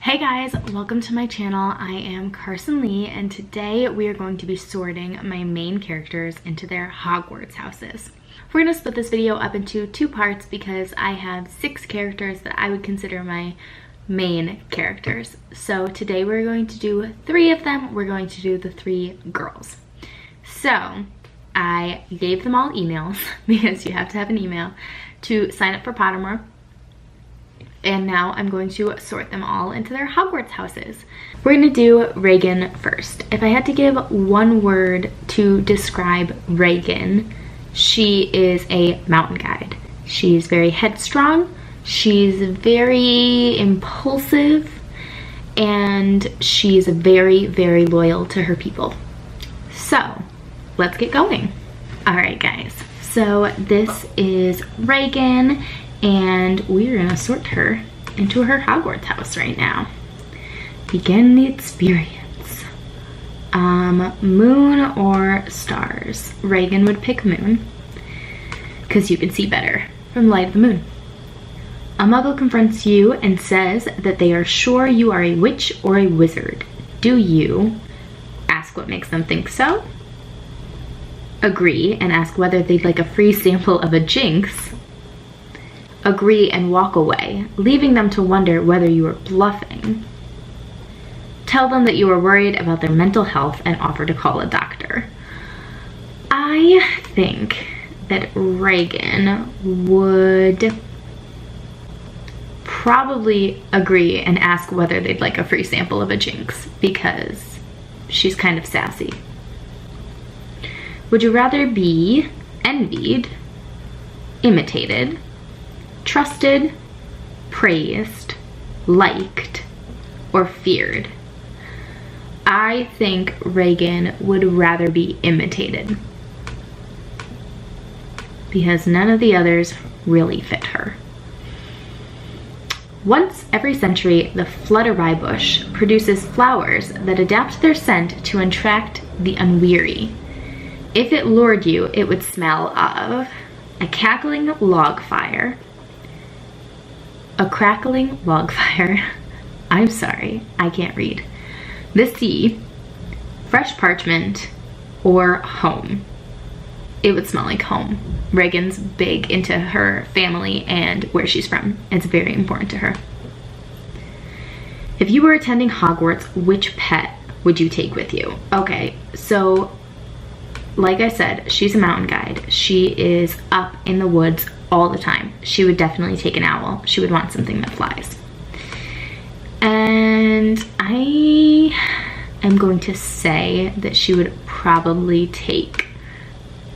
Hey guys, welcome to my channel. I am CarsonLee, and today we are going to be sorting my main characters into their Hogwarts houses. We're going to split this video up into two parts because I have 6 characters that I would consider my main characters. So today we're going to do 3 of them. We're going to do the 3 girls. So I gave them all emails because you have to have an email to sign up for Pottermore. And now I'm going to sort them all into their Hogwarts houses. We're gonna do Reagan first. If I had to give one word to describe Reagan, she is a mountain guide. She's very headstrong, she's very impulsive, and she's very, very loyal to her people. So, let's get going. All right, guys. So this is Reagan, and we're gonna sort her into her Hogwarts house right now. Begin the experience. Moon or stars? Reagan would pick moon, because you can see better from the light of the moon. A muggle confronts you and says that they are sure you are a witch or a wizard. Do you ask what makes them think so? Agree and ask whether they'd like a free sample of a jinx? Agree and walk away, leaving them to wonder whether you are bluffing. Tell them that you are worried about their mental health and offer to call a doctor. I think that Reagan would probably agree and ask whether they'd like a free sample of a jinx because she's kind of sassy. Would you rather be envied, imitated, trusted, praised, liked, or feared? I think Reagan would rather be imitated because none of the others really fit her. Once every century, the fluttery bush produces flowers that adapt their scent to attract the unweary. If it lured you, it would smell of a cackling log fire, a crackling log fire, I'm sorry, I can't read, the sea, fresh parchment, or home. It would smell like home. Reagan's big into her family and where she's from. It's very important to her. If you were attending Hogwarts, which pet would you take with you? Okay, so like I said, she's a mountain guide. She is up in the woods all the time. She would definitely take an owl. She would want something that flies. And I am going to say that she would probably take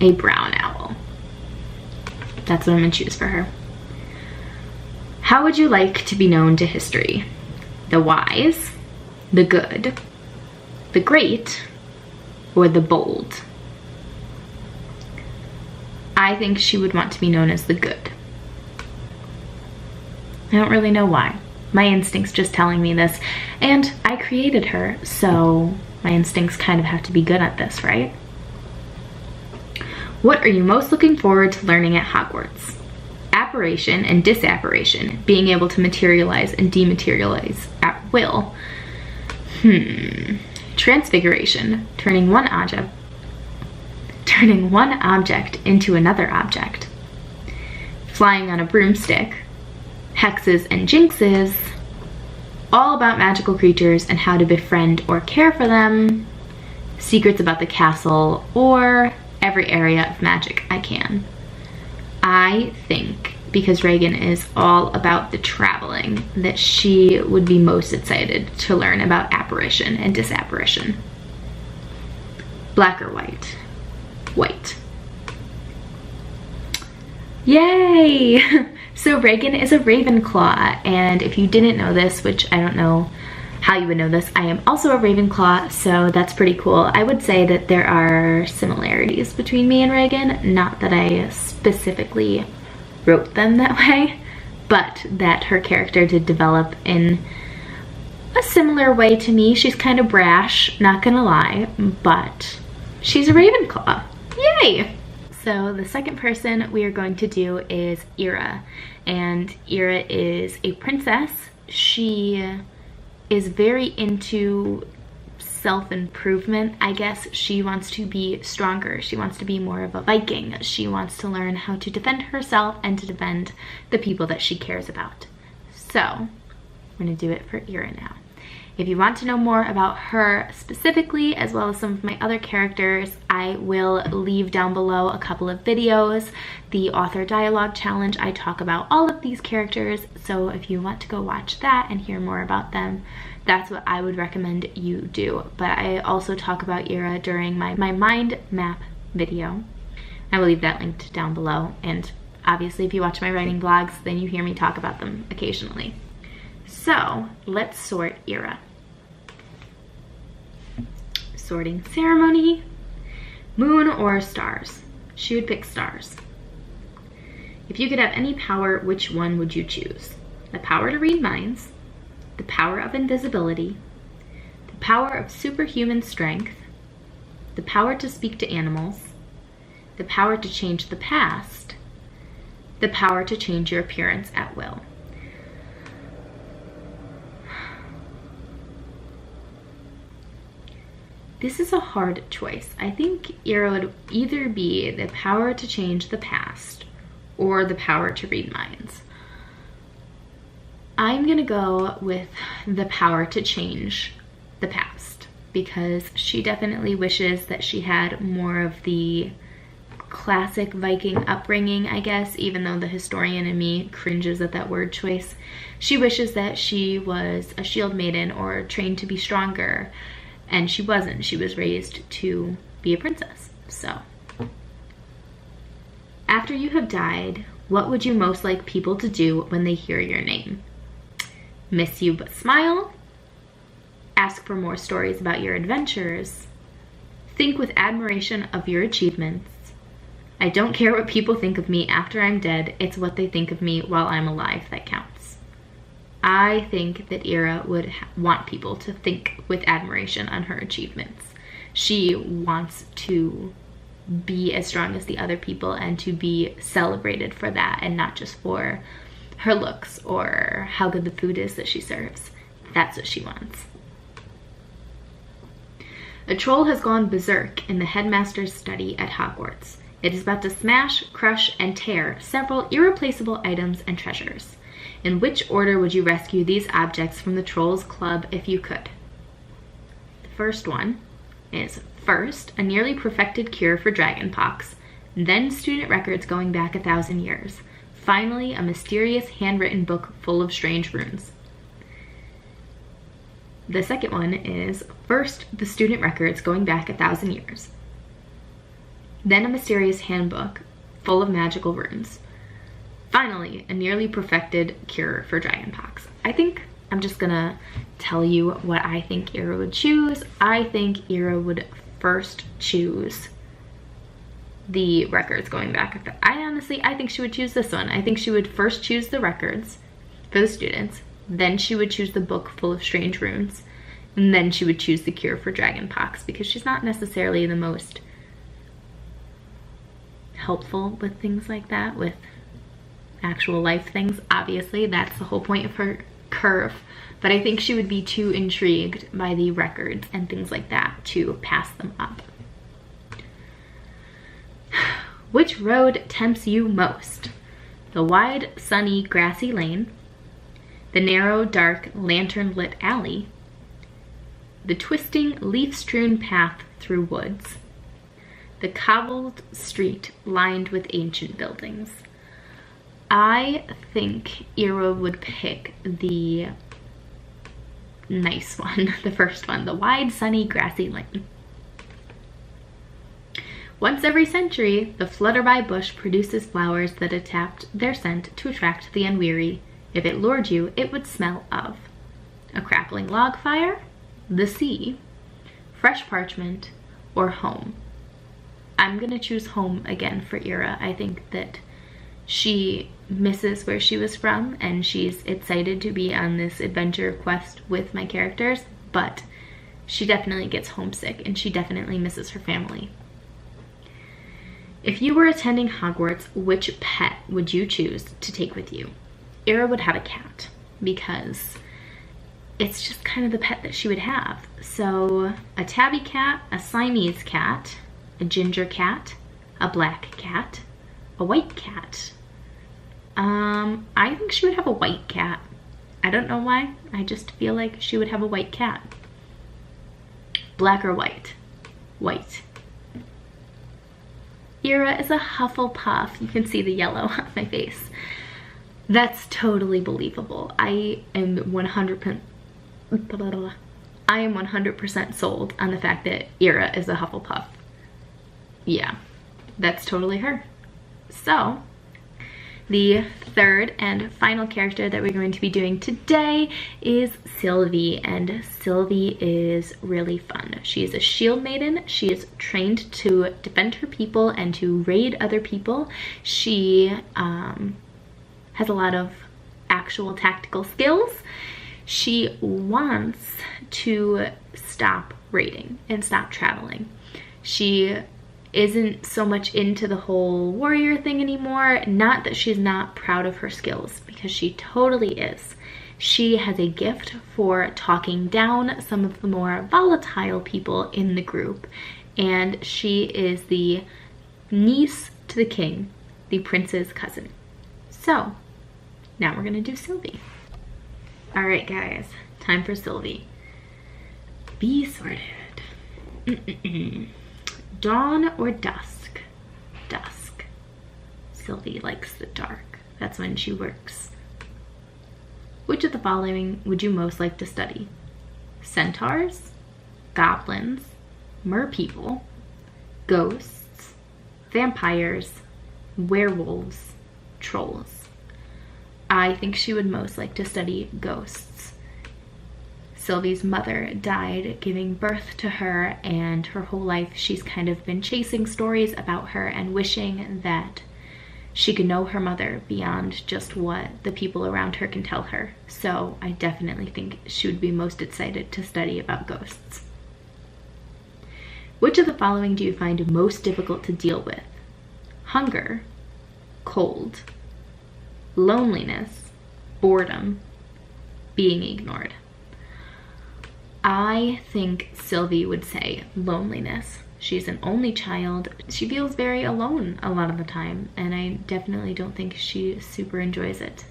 a brown owl. That's what I'm gonna choose for her. How would you like to be known to history? The wise, the good, the great, or the bold? I think she would want to be known as the good. I don't really know why. My instinct's just telling me this, and I created her, so my instincts kind of have to be good at this, right? What are you most looking forward to learning at Hogwarts? Apparition and disapparition, being able to materialize and dematerialize at will. Transfiguration, turning one object into another object. Flying on a broomstick. Hexes and jinxes. All about magical creatures and how to befriend or care for them. Secrets about the castle, or every area of magic I can. I think, because Reagan is all about the traveling, that she would be most excited to learn about apparition and disapparition. Black or white? White. Yay! So Reagan is a Ravenclaw, and if you didn't know this, which I don't know how you would know this, I am also a Ravenclaw, so that's pretty cool. I would say that there are similarities between me and Reagan, not that I specifically wrote them that way, but that her character did develop in a similar way to me. She's kind of brash, not gonna lie, but she's a Ravenclaw. Yay! So the second person we are going to do is Ira, and Ira is a princess. She is very into self-improvement, I guess. She wants to be stronger. She wants to be more of a Viking. She wants to learn how to defend herself and to defend the people that she cares about. So I'm gonna do it for Ira now. If you want to know more about her specifically, as well as some of my other characters, I will leave down below a couple of videos. The author dialogue challenge, I talk about all of these characters, so if you want to go watch that and hear more about them, that's what I would recommend you do. But I also talk about Ira during my mind map video. I will leave that linked down below, and obviously if you watch my writing vlogs, then you hear me talk about them occasionally. So let's sort Ira. Sorting ceremony, moon or stars? She would pick stars. If you could have any power, which one would you choose? The power to read minds, the power of invisibility, the power of superhuman strength, the power to speak to animals, the power to change the past, the power to change your appearance at will. This is a hard choice. I think Ira would either be the power to change the past or the power to read minds. I'm gonna go with the power to change the past because she definitely wishes that she had more of the classic Viking upbringing, I guess, even though the historian in me cringes at that word choice. She wishes that she was a shield maiden or trained to be stronger. And she wasn't. She was raised to be a princess. So, after you have died, what would you most like people to do when they hear your name? Miss you but smile? Ask for more stories about your adventures? Think with admiration of your achievements? I don't care what people think of me after I'm dead. It's what they think of me while I'm alive that counts. I think that Ira would want people to think with admiration on her achievements. She wants to be as strong as the other people and to be celebrated for that, and not just for her looks or how good the food is that she serves. That's what she wants. A troll has gone berserk in the headmaster's study at Hogwarts. It is about to smash, crush, and tear several irreplaceable items and treasures. In which order would you rescue these objects from the Trolls Club if you could? The first one is first, a nearly perfected cure for dragonpox, then student records going back 1,000 years, finally a mysterious handwritten book full of strange runes. The second one is first, the student records going back 1,000 years, then a mysterious handbook full of magical runes. Finally, a nearly perfected cure for dragonpox. I think I'm just gonna tell you what I think Ira would choose. I think Ira would first choose the records going back. I think she would choose this one. I think she would first choose the records for the students, then she would choose the book full of strange runes, and then she would choose the cure for dragonpox because she's not necessarily the most helpful with things like that, with actual life things. Obviously, that's the whole point of her curve, but I think she would be too intrigued by the records and things like that to pass them up. Which road tempts you most? The wide, sunny, grassy lane, the narrow, dark, lantern-lit alley, the twisting, leaf-strewn path through woods, the cobbled street lined with ancient buildings. I think Ira would pick the nice one, the first one, the wide, sunny, grassy lane. Once every century, the flutterby bush produces flowers that adapt their scent to attract the unweary. If it lured you, it would smell of a crackling log fire, the sea, fresh parchment, or home. I'm gonna choose home again for Ira. I think that she misses where she was from and she's excited to be on this adventure quest with my characters, but she definitely gets homesick and she definitely misses her family. If you were attending Hogwarts, which pet would you choose to take with you? Ira would have a cat because it's just kind of the pet that she would have. So a tabby cat, a Siamese cat, a ginger cat, a black cat, a white cat. I think she would have a white cat. I don't know why. I just feel like she would have a white cat. Black or white? White. Ira is a Hufflepuff. You can see the yellow on my face. That's totally believable. I am 100% sold on the fact that Ira is a Hufflepuff. Yeah, that's totally her. So, the third and final character that we're going to be doing today is Sylvie, and Sylvie is really fun. She is a shield maiden. She is trained to defend her people and to raid other people. She has a lot of actual tactical skills. She wants to stop raiding and stop traveling. She isn't so much into the whole warrior thing anymore. Not that she's not proud of her skills, because she totally is. She has a gift for talking down some of the more volatile people in the group, and she is the niece to the king, the prince's cousin. So now we're gonna do Sylvie. All right, guys, time for Sylvie. Be sorted. Dawn or dusk? Dusk. Sylvie likes the dark. That's when she works. Which of the following would you most like to study? Centaurs, goblins, merpeople, ghosts, vampires, werewolves, trolls. I think she would most like to study ghosts. Sylvie's mother died giving birth to her, and her whole life she's kind of been chasing stories about her and wishing that she could know her mother beyond just what the people around her can tell her. So I definitely think she would be most excited to study about ghosts. Which of the following do you find most difficult to deal with? Hunger, cold, loneliness, boredom, being ignored. I think Sylvie would say loneliness. She's an only child. She feels very alone a lot of the time, and I definitely don't think she super enjoys it.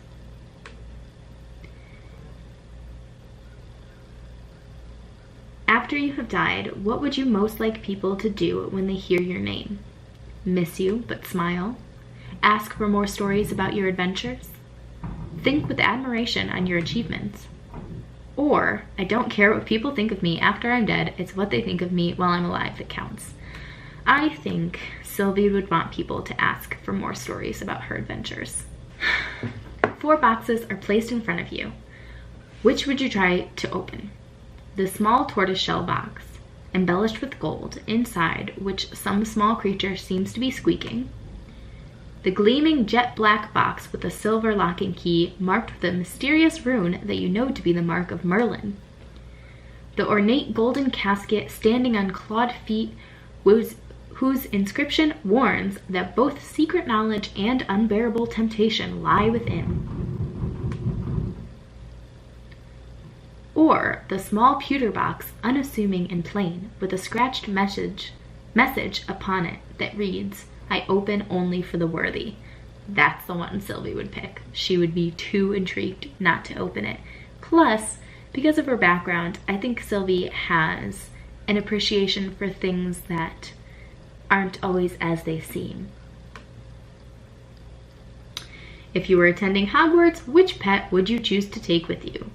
After you have died, what would you most like people to do when they hear your name? Miss you, but smile? Ask for more stories about your adventures? Think with admiration on your achievements? Or, I don't care what people think of me after I'm dead, it's what they think of me while I'm alive that counts. I think Sylvie would want people to ask for more stories about her adventures. 4 boxes are placed in front of you. Which would you try to open? The small tortoiseshell box, embellished with gold, inside which some small creature seems to be squeaking. The gleaming jet black box with a silver locking key marked with a mysterious rune that you know to be the mark of Merlin. The ornate golden casket standing on clawed feet whose inscription warns that both secret knowledge and unbearable temptation lie within. Or the small pewter box, unassuming and plain, with a scratched message upon it that reads, I open only for the worthy. That's the one Sylvie would pick. She would be too intrigued not to open it. Plus, because of her background, I think Sylvie has an appreciation for things that aren't always as they seem. If you were attending Hogwarts, which pet would you choose to take with you?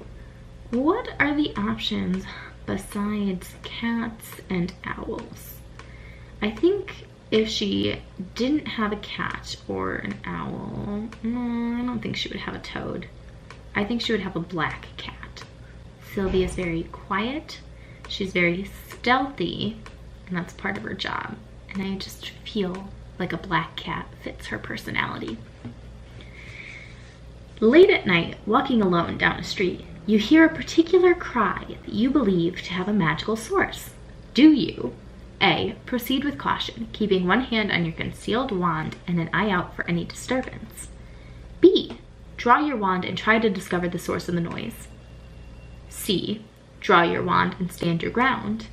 What are the options besides cats and owls? I think if she didn't have a cat or an owl, I don't think she would have a toad. I think she would have a black cat. Sylvie is very quiet, she's very stealthy, and that's part of her job. And I just feel like a black cat fits her personality. Late at night, walking alone down a street, you hear a particular cry that you believe to have a magical source. Do you? A. Proceed with caution, keeping one hand on your concealed wand and an eye out for any disturbance. B. Draw your wand and try to discover the source of the noise. C, draw your wand and stand your ground.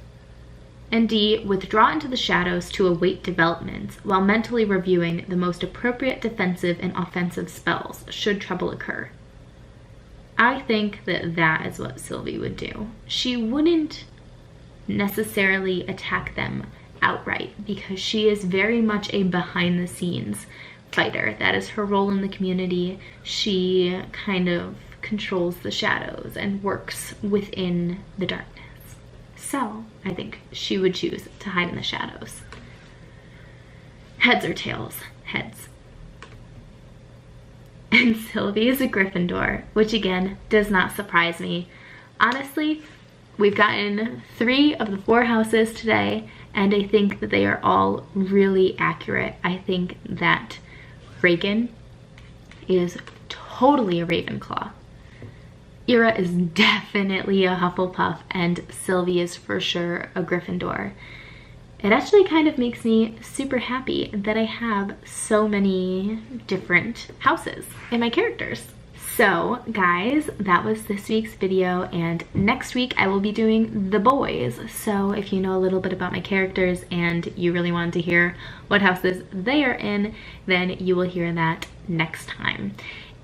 And D, withdraw into the shadows to await developments while mentally reviewing the most appropriate defensive and offensive spells should trouble occur. I think that that is what Sylvie would do. She wouldn't necessarily attack them outright because she is very much a behind the scenes fighter. That is her role in the community. She kind of controls the shadows and works within the darkness. So I think she would choose to hide in the shadows. Heads or tails? Heads. And Sylvie is a Gryffindor, which again does not surprise me. Honestly, we've gotten 3 of the 4 houses today, and I think that they are all really accurate. I think that Reagan is totally a Ravenclaw. Ira is definitely a Hufflepuff, and Sylvie is for sure a Gryffindor. It actually kind of makes me super happy that I have so many different houses in my characters. So guys, that was this week's video, and next week I will be doing the boys. So if you know a little bit about my characters and you really wanted to hear what houses they are in, then you will hear that next time.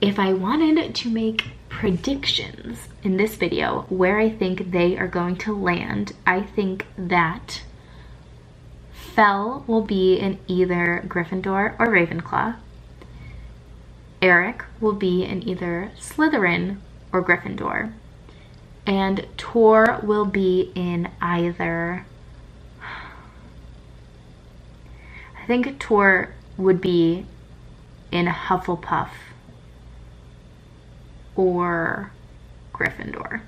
If I wanted to make predictions in this video where I think they are going to land, I think that Fell will be in either Gryffindor or Ravenclaw. Eric will be in either Slytherin or Gryffindor. And Tor will be in either... I think Tor would be in Hufflepuff or Gryffindor.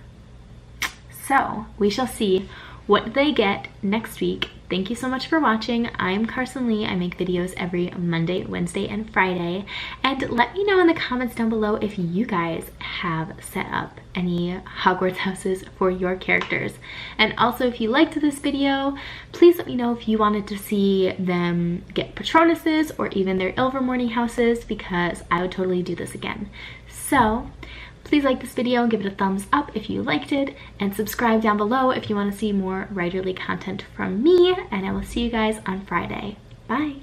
So we shall see what they get next week. Thank you so much for watching. I'm Carson Lee. I make videos every Monday, Wednesday, and Friday. And let me know in the comments down below if you guys have set up any Hogwarts houses for your characters. And also, if you liked this video, please let me know if you wanted to see them get Patronuses or even their Ilvermorny houses, because I would totally do this again. So please like this video and give it a thumbs up if you liked it, and subscribe down below if you want to see more writerly content from me, and I will see you guys on Friday. Bye!